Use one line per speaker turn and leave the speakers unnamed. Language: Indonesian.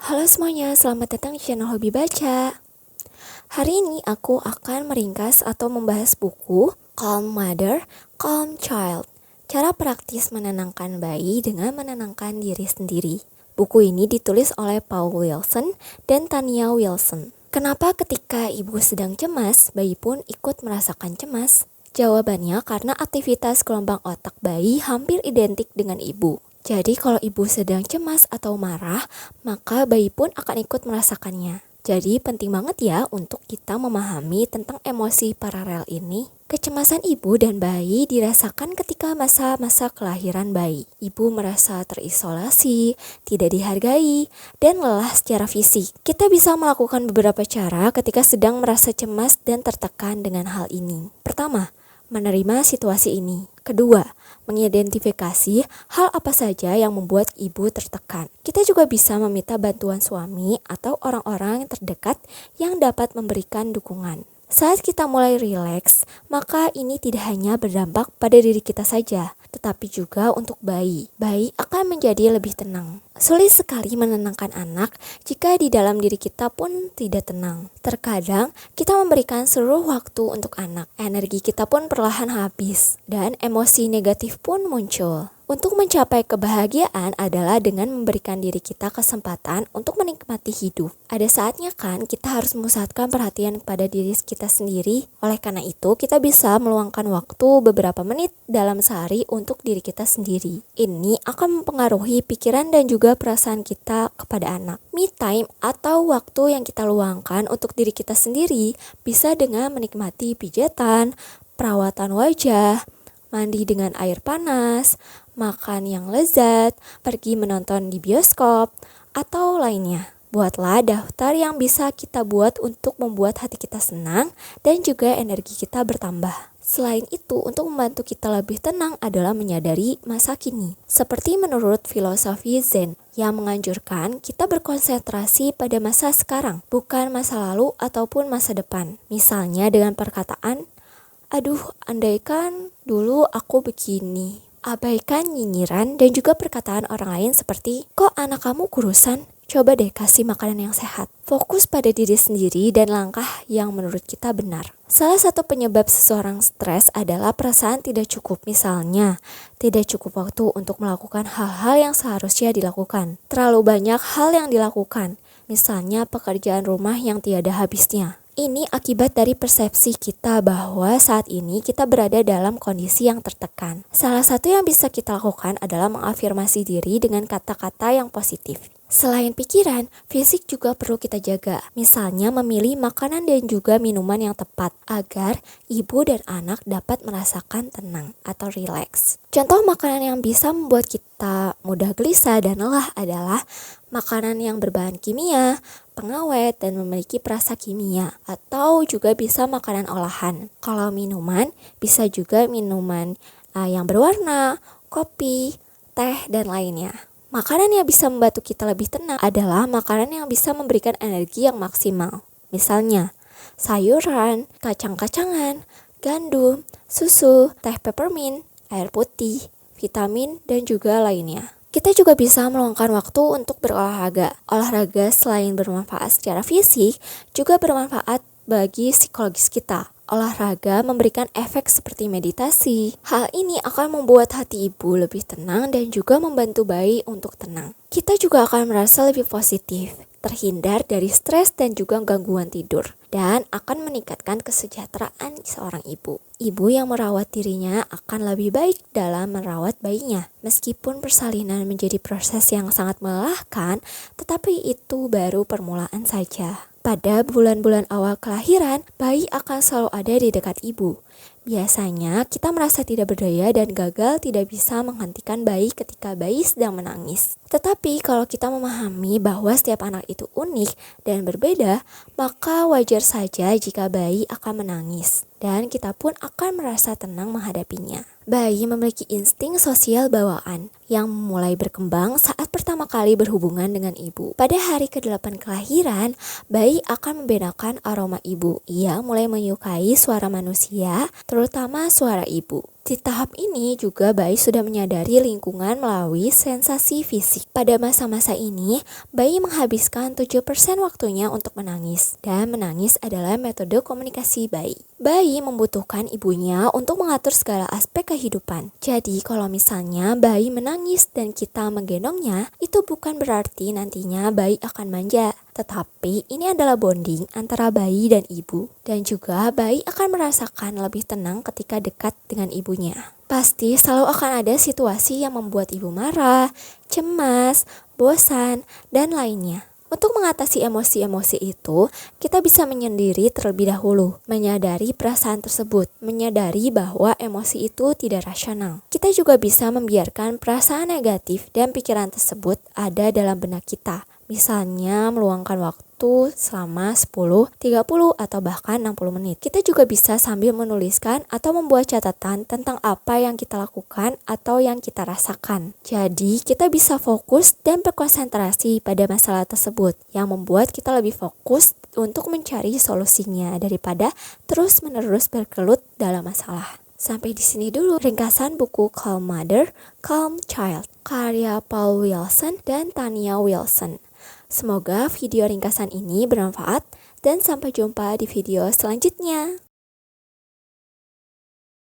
Halo semuanya, selamat datang di channel Hobi Baca. Hari ini aku akan meringkas atau membahas buku Calm Mother, Calm Child. Cara praktis menenangkan bayi dengan menenangkan diri sendiri. Buku ini ditulis oleh Paul Wilson dan Tania Wilson. Kenapa ketika ibu sedang cemas, bayi pun ikut merasakan cemas? Jawabannya karena aktivitas gelombang otak bayi hampir identik dengan ibu. Jadi kalau ibu sedang cemas atau marah, maka bayi pun akan ikut merasakannya. Jadi penting banget ya untuk kita memahami tentang emosi paralel ini. Kecemasan ibu dan bayi dirasakan ketika masa-masa kelahiran bayi. Ibu merasa terisolasi, tidak dihargai, dan lelah secara fisik. Kita bisa melakukan beberapa cara ketika sedang merasa cemas dan tertekan dengan hal ini. Pertama, menerima situasi ini. Kedua, mengidentifikasi hal apa saja yang membuat ibu tertekan. Kita juga bisa meminta bantuan suami atau orang-orang yang terdekat yang dapat memberikan dukungan. Saat kita mulai rileks, maka ini tidak hanya berdampak pada diri kita saja, tetapi juga untuk bayi. Bayi akan menjadi lebih tenang. Sulit sekali menenangkan anak jika di dalam diri kita pun tidak tenang. Terkadang kita memberikan seluruh waktu untuk anak. Energi kita pun perlahan habis dan emosi negatif pun muncul. Untuk mencapai kebahagiaan adalah dengan memberikan diri kita kesempatan untuk menikmati hidup. Ada saatnya kan kita harus memusatkan perhatian kepada diri kita sendiri. Oleh karena itu, kita bisa meluangkan waktu beberapa menit dalam sehari untuk diri kita sendiri. Ini akan mempengaruhi pikiran dan juga perasaan kita kepada anak. Me time atau waktu yang kita luangkan untuk diri kita sendiri bisa dengan menikmati pijatan, perawatan wajah, mandi dengan air panas, makan yang lezat, pergi menonton di bioskop, atau lainnya. Buatlah daftar yang bisa kita buat untuk membuat hati kita senang dan juga energi kita bertambah. Selain itu, untuk membantu kita lebih tenang adalah menyadari masa kini. Seperti menurut filosofi Zen, yang menganjurkan kita berkonsentrasi pada masa sekarang, bukan masa lalu ataupun masa depan. Misalnya dengan perkataan, aduh, andaikan dulu aku begini. Abaikan nyinyiran dan juga perkataan orang lain seperti, kok anak kamu kurusan? Coba deh kasih makanan yang sehat. Fokus pada diri sendiri dan langkah yang menurut kita benar. Salah satu penyebab seseorang stres adalah perasaan tidak cukup. Misalnya, tidak cukup waktu untuk melakukan hal-hal yang seharusnya dilakukan. Terlalu banyak hal yang dilakukan. Misalnya pekerjaan rumah yang tiada habisnya. Ini akibat dari persepsi kita bahwa saat ini kita berada dalam kondisi yang tertekan. Salah satu yang bisa kita lakukan adalah mengafirmasi diri dengan kata-kata yang positif. Selain pikiran, fisik juga perlu kita jaga. Misalnya memilih makanan dan juga minuman yang tepat agar ibu dan anak dapat merasakan tenang atau rileks. Contoh makanan yang bisa membuat kita mudah gelisah dan lelah adalah makanan yang berbahan kimia, pengawet, dan memiliki perasa kimia, atau juga bisa makanan olahan. Kalau minuman, bisa juga minuman yang berwarna, kopi, teh, dan lainnya. Makanan yang bisa membantu kita lebih tenang adalah makanan yang bisa memberikan energi yang maksimal. Misalnya, sayuran, kacang-kacangan, gandum, susu, teh peppermint, air putih, vitamin, dan juga lainnya. Kita juga bisa meluangkan waktu untuk berolahraga. Olahraga selain bermanfaat secara fisik, juga bermanfaat bagi psikologis kita. Olahraga memberikan efek seperti meditasi. Hal ini akan membuat hati ibu lebih tenang dan juga membantu bayi untuk tenang. Kita juga akan merasa lebih positif, terhindar dari stres dan juga gangguan tidur, dan akan meningkatkan kesejahteraan seorang ibu. Ibu yang merawat dirinya akan lebih baik dalam merawat bayinya. Meskipun persalinan menjadi proses yang sangat melelahkan, tetapi itu baru permulaan saja. Pada bulan-bulan awal kelahiran, bayi akan selalu ada di dekat ibu. Biasanya kita merasa tidak berdaya dan gagal tidak bisa menghentikan bayi ketika bayi sedang menangis. Tetapi kalau kita memahami bahwa setiap anak itu unik dan berbeda, maka wajar saja jika bayi akan menangis. Dan kita pun akan merasa tenang menghadapinya. Bayi memiliki insting sosial bawaan yang mulai berkembang saat pertama kali berhubungan dengan ibu. Pada hari ke-8 kelahiran, bayi akan membedakan aroma ibu. Ia mulai menyukai suara manusia, terutama suara ibu. Di tahap ini juga bayi sudah menyadari lingkungan melalui sensasi fisik. Pada masa-masa ini, bayi menghabiskan 7% waktunya untuk menangis. Dan menangis adalah metode komunikasi bayi. Bayi membutuhkan ibunya untuk mengatur segala aspek kehidupan. Jadi kalau misalnya bayi menangis dan kita menggendongnya, itu bukan berarti nantinya bayi akan manja. Tetapi ini adalah bonding antara bayi dan ibu. Dan juga bayi akan merasakan lebih tenang ketika dekat dengan ibunya. Pasti selalu akan ada situasi yang membuat ibu marah, cemas, bosan, dan lainnya. Untuk mengatasi emosi-emosi itu, kita bisa menyendiri terlebih dahulu, menyadari perasaan tersebut, menyadari bahwa emosi itu tidak rasional. Kita juga bisa membiarkan perasaan negatif dan pikiran tersebut ada dalam benak kita. Misalnya meluangkan waktu selama 10, 30, atau bahkan 60 menit. Kita juga bisa sambil menuliskan atau membuat catatan tentang apa yang kita lakukan atau yang kita rasakan. Jadi kita bisa fokus dan berkonsentrasi pada masalah tersebut yang membuat kita lebih fokus untuk mencari solusinya daripada terus-menerus berkelut dalam masalah. Sampai di sini dulu ringkasan buku Calm Mother, Calm Child, karya Paul Wilson dan Tania Wilson. Semoga video ringkasan ini bermanfaat dan sampai jumpa di video selanjutnya.